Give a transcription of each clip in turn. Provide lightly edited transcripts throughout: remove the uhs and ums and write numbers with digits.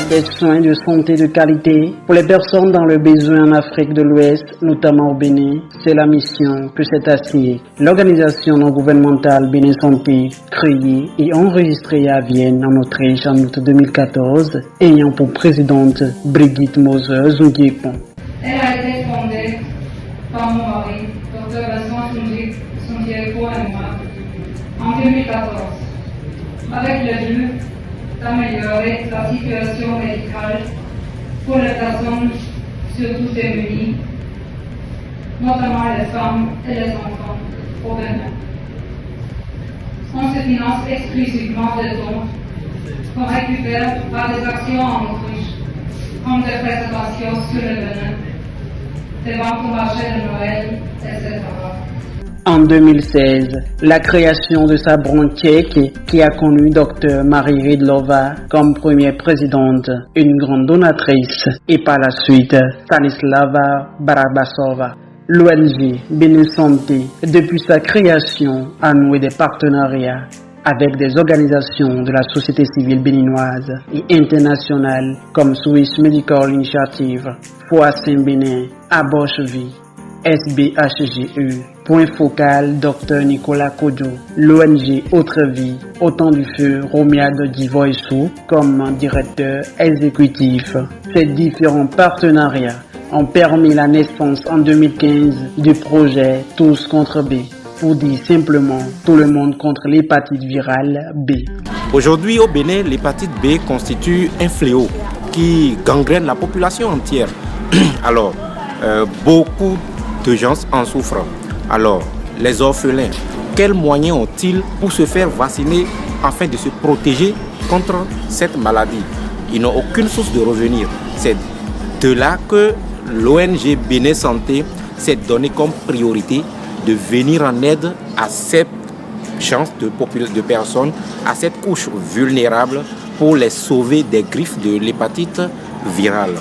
des soins de santé de qualité pour les personnes dans le besoin en Afrique de l'Ouest, notamment au Bénin. C'est la mission que s'est assignée l'organisation non gouvernementale Bénin Santé, créée et enregistrée à Vienne, en Autriche, en août 2014, ayant pour présidente Brigitte Moser-Zungiepon. Elle a été fondée par mon mari, Dr Vincent Zungiepon et moi, en 2014, avec le but d'améliorer la situation médicale pour les personnes surtout démunies, notamment les femmes et les enfants au Bénin. On se finance exclusivement des dons qu'on récupère par des actions en Autriche, comme des présentations sur le Bénin, des ventes au marché de Noël, etc. En 2016, la création de sa branche tchèque qui a connu Dr Marie Ridlova comme première présidente, une grande donatrice, et par la suite Stanislava Barabasova. L'ONG Bénin Santé, depuis sa création, a noué des partenariats avec des organisations de la société civile béninoise et internationale comme Swiss Medical Initiative, Foi Saint-Bénin, Aboche Vie, SBHGE, Point Focal Dr Nicolas Kodjo, l'ONG Autre Vie, Au Temps du Feu Romiade Divoissou comme directeur exécutif. Ces différents partenariats ont permis la naissance en 2015 du projet Tous contre B, pour dire simplement tout le monde contre l'hépatite virale B. Aujourd'hui au Bénin, l'hépatite B constitue un fléau qui gangrène la population entière. Alors, beaucoup de gens en souffrent. Alors, les orphelins, quels moyens ont-ils pour se faire vacciner afin de se protéger contre cette maladie? Ils n'ont aucune source de revenus. C'est de là que l'ONG Bénin Santé s'est donné comme priorité de venir en aide à cette chance de personnes, à cette couche vulnérable pour les sauver des griffes de l'hépatite virale.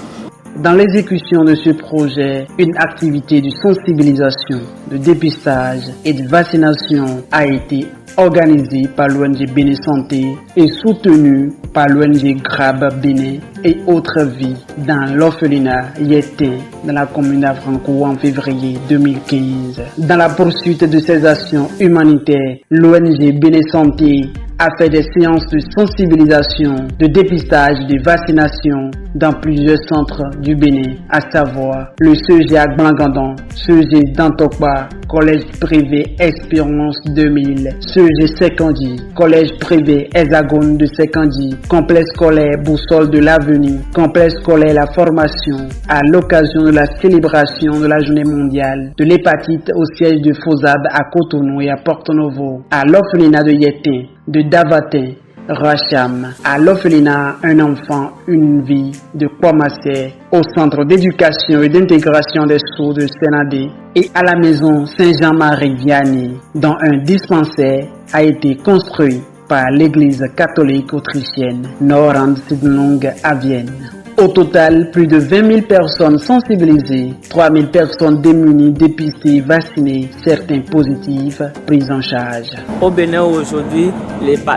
Dans l'exécution de ce projet, une activité de sensibilisation, de dépistage et de vaccination a été organisée par l'ONG Bénin Santé et soutenue par l'ONG Grab Bénin et Autre Vie dans l'orphelinat Yété dans la commune d'Afranco en février 2015. Dans la poursuite de ces actions humanitaires, l'ONG Bénin Santé a fait des séances de sensibilisation, de dépistage, de vaccination dans plusieurs centres du Bénin, à savoir le CEG à Blangadon, CEG d'Antokba, Collège privé Espérance 2000, CEG Sekandi, Collège privé Hexagone de Sekandi, Complexe scolaire Boussole de l'Avenir, Complexe scolaire La Formation, à l'occasion de la célébration de la journée mondiale de l'hépatite au siège de FOSAB à Cotonou et à Porto Novo, à l'orphelinat de Yétin, de Davatin, Racham, à l'orphelinat Un enfant, une vie de Kwamassé, au centre d'éducation et d'intégration des sourds de Sénadé et à la maison Saint-Jean-Marie Vianney, dont un dispensaire a été construit par l'église catholique autrichienne Nord-Rand-Sidlung à Vienne. Au total, plus de 20 000 personnes sensibilisées, 3 000 personnes démunies, dépistées, vaccinées, certains positives, prises en charge. Au Bénin aujourd'hui,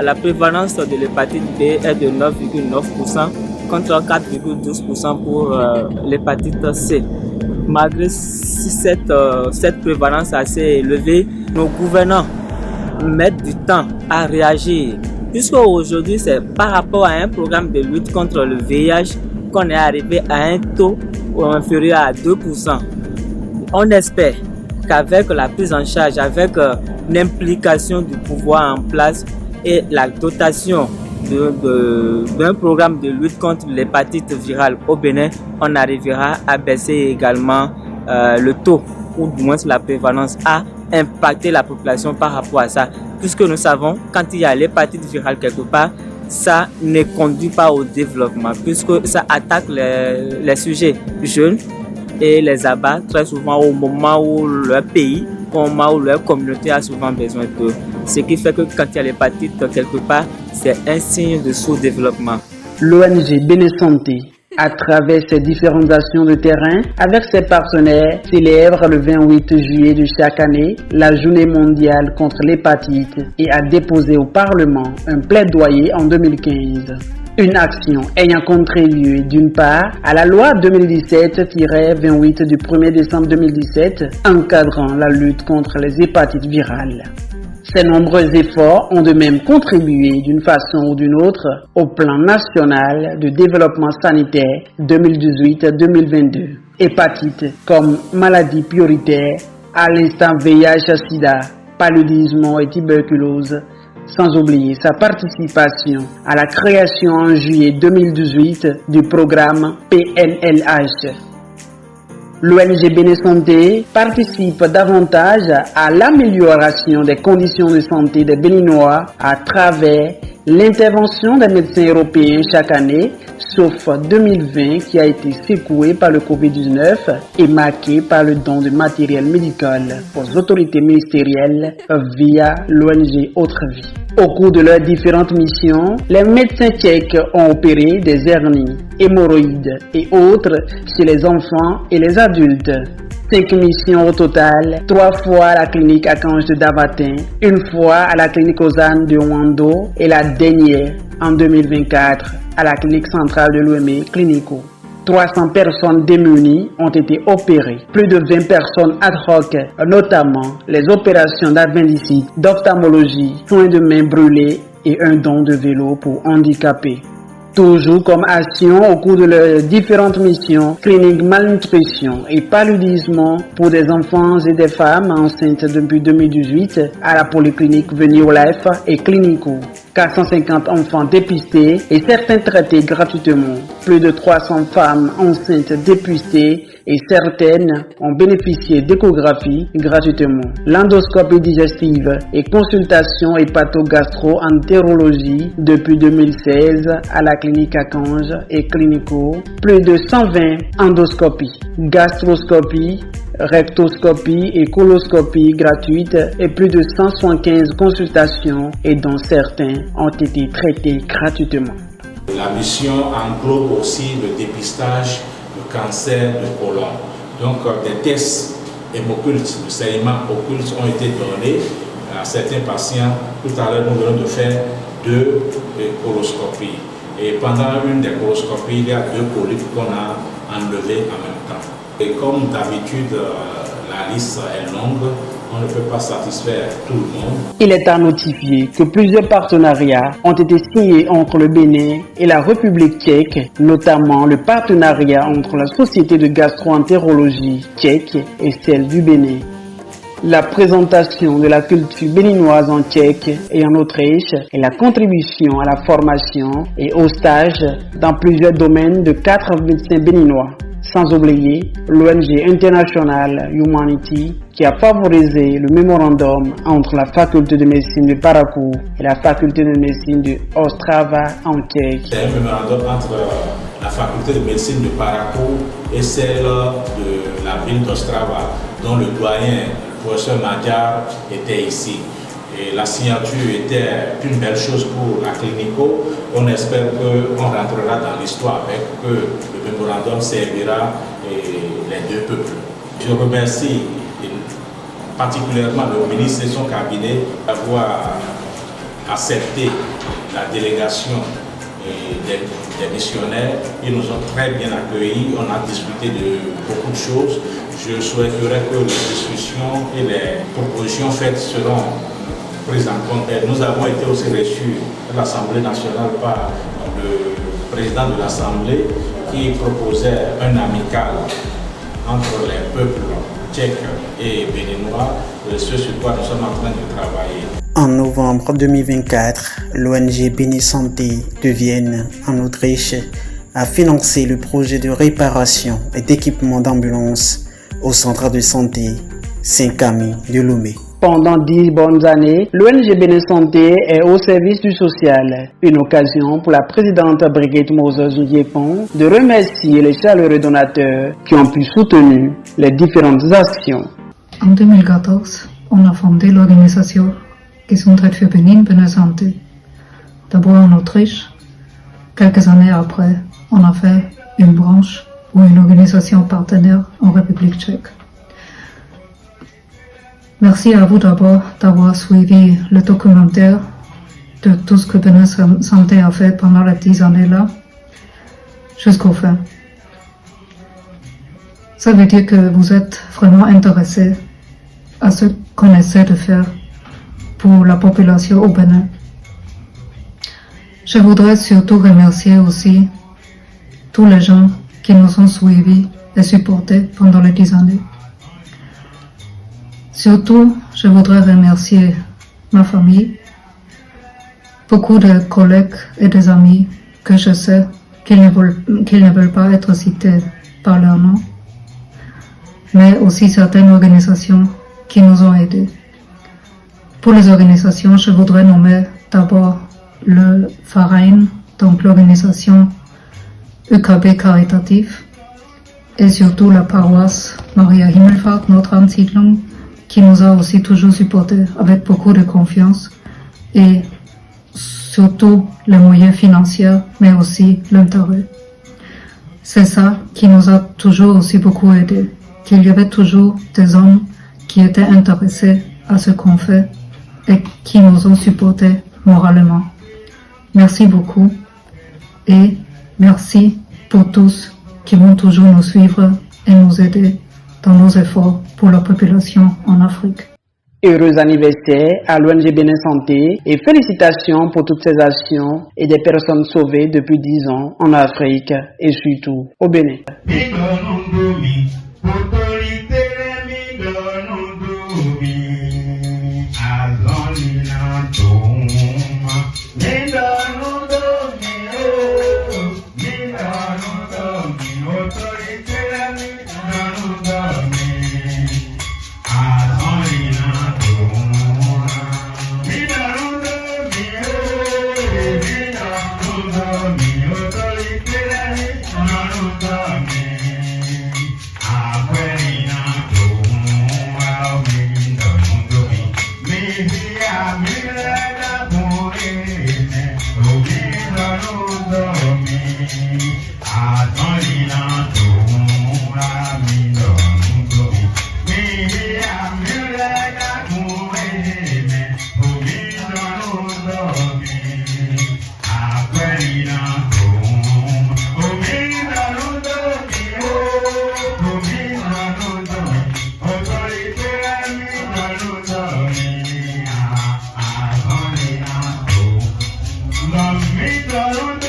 la prévalence de l'hépatite B est de 9,9% contre 4,12% pour l'hépatite C. Malgré cette prévalence assez élevée, nos gouvernants mettent du temps à réagir. Puisque aujourd'hui, c'est par rapport à un programme de lutte contre le VIH qu'on est arrivé à un taux inférieur à 2%. On espère qu'avec la prise en charge, avec l'implication du pouvoir en place et la dotation d'un programme de lutte contre l'hépatite virale au Bénin, on arrivera à baisser également le taux, ou du moins la prévalence, à impacter la population par rapport à ça. Puisque nous savons, quand il y a l'hépatite virale quelque part, ça ne conduit pas au développement, puisque ça attaque les sujets jeunes et les abat très souvent au moment où leur pays, au moment où leur communauté a souvent besoin d'eux. Ce qui fait que quand il y a l'hépatite quelque part, c'est un signe de sous-développement. L'ONG Bénin Santé, à travers ses différentes actions de terrain, avec ses partenaires, célèbre le 28 juillet de chaque année la journée mondiale contre l'hépatite et a déposé au Parlement un plaidoyer en 2015. Une action ayant contribué d'une part à la loi 2017-28 du 1er décembre 2017 encadrant la lutte contre les hépatites virales. Ces nombreux efforts ont de même contribué d'une façon ou d'une autre au plan national de développement sanitaire 2018-2022. Hépatite comme maladie prioritaire, à l'instant VIH-Sida, paludisme et tuberculose, sans oublier sa participation à la création en juillet 2018 du programme PNLH. L'ONG Béné-Santé participe davantage à l'amélioration des conditions de santé des Béninois à travers l'intervention des médecins européens chaque année, sauf 2020 qui a été secoué par le Covid-19 et marqué par le don de matériel médical aux autorités ministérielles via l'ONG Autre Vie. Au cours de leurs différentes missions, les médecins tchèques ont opéré des hernies, hémorroïdes et autres chez les enfants et les adultes. 5 missions au total, 3 fois à la clinique Archange de Davatin, 1 fois à la clinique Ozanne de Wando et la dernière en 2024 à la clinique centrale de l'OME Clinico. 300 personnes démunies ont été opérées, plus de 20 personnes ad hoc, notamment les opérations d'appendicite, d'ophtalmologie, soins de mains brûlées et un don de vélo pour handicapés. Toujours comme action au cours de leurs différentes missions, clinique malnutrition et paludisme pour des enfants et des femmes enceintes depuis 2018 à la polyclinique Venir Life et Clinico. 450 enfants dépistés et certains traités gratuitement. Plus de 300 femmes enceintes dépistées et certaines ont bénéficié d'échographie gratuitement. L'endoscopie digestive et consultation hépato-gastro-entérologie depuis 2016 à la clinique Archange et Clinico. Plus de 120 endoscopies, gastroscopie, rectoscopie et coloscopie gratuite et plus de 175 consultations et dont certains ont été traités gratuitement. La mission englobe aussi le dépistage du cancer de côlon. Donc des tests hémoccultes, de saignements occultes ont été donnés à certains patients. Tout à l'heure, nous venons de faire 2 coloscopies. Et pendant une des coloscopies, il y a 2 polypes qu'on a enlevés en même temps. Et comme d'habitude, la liste est longue, on ne peut pas satisfaire tout le monde. Il est à notifier que plusieurs partenariats ont été signés entre le Bénin et la République tchèque, notamment le partenariat entre la Société de gastro-entérologie tchèque et celle du Bénin. La présentation de la culture béninoise en Tchèque et en Autriche et la contribution à la formation et au stage dans plusieurs domaines de 4 médecins béninois. Sans oublier l'ONG International Humanity qui a favorisé le mémorandum entre la faculté de médecine de Parakou et la faculté de médecine de Ostrava en Tchèque. C'est un mémorandum entre la faculté de médecine de Parakou et celle de la ville d'Ostrava, dont le doyen, le professeur Madjar, était ici. Et la signature était une belle chose pour la Clinico. On espère qu'on rentrera dans l'histoire avec que le mémorandum servira les 2 peuples. Je remercie particulièrement le ministre et son cabinet d'avoir accepté la délégation des missionnaires. Ils nous ont très bien accueillis. On a discuté de beaucoup de choses. Je souhaiterais que les discussions et les propositions faites seront prises en compte. Nous avons été aussi reçus à l'Assemblée nationale par le président de l'Assemblée qui proposait un amical entre les peuples tchèques et béninois, ce sur quoi nous sommes en train de travailler. En novembre 2024, l'ONG Béné-Santé de Vienne, en Autriche, a financé le projet de réparation et d'équipement d'ambulance au centre de santé Saint-Camille de Lomé. Pendant 10 bonnes années, l'ONG Béné-Santé est au service du social. Une occasion pour la présidente Brigitte Moses-Ndiépon de remercier les chaleureux donateurs qui ont pu soutenir les différentes actions. En 2014, on a fondé l'organisation Gesundheit für Benin Béné-Santé. D'abord en Autriche. Quelques années après, on a fait une branche ou une organisation partenaire en République tchèque. Merci à vous d'abord d'avoir suivi le documentaire de tout ce que Bénin Santé a fait pendant les 10 années-là, jusqu'au fin. Ça veut dire que vous êtes vraiment intéressé à ce qu'on essaie de faire pour la population au Bénin. Je voudrais surtout remercier aussi tous les gens qui nous ont suivis et supportés pendant les 10 années. Surtout, je voudrais remercier ma famille, beaucoup de collègues et des amis que je sais qu'ils ne veulent pas être cités par leur nom, mais aussi certaines organisations qui nous ont aidés. Pour les organisations, je voudrais nommer d'abord le Verein, donc l'organisation ÖKB Caritatif, et surtout la paroisse Maria Himmelfahrt, notre Ansiedlung, qui nous a aussi toujours supportés avec beaucoup de confiance et surtout les moyens financiers, mais aussi l'intérêt. C'est ça qui nous a toujours aussi beaucoup aidés, qu'il y avait toujours des hommes qui étaient intéressés à ce qu'on fait et qui nous ont supportés moralement. Merci beaucoup et merci pour tous qui vont toujours nous suivre et nous aider dans nos efforts pour la population en Afrique. Heureux anniversaire à l'ONG Bénin Santé et félicitations pour toutes ces actions et des personnes sauvées depuis 10 ans en Afrique et surtout au Bénin. Love me,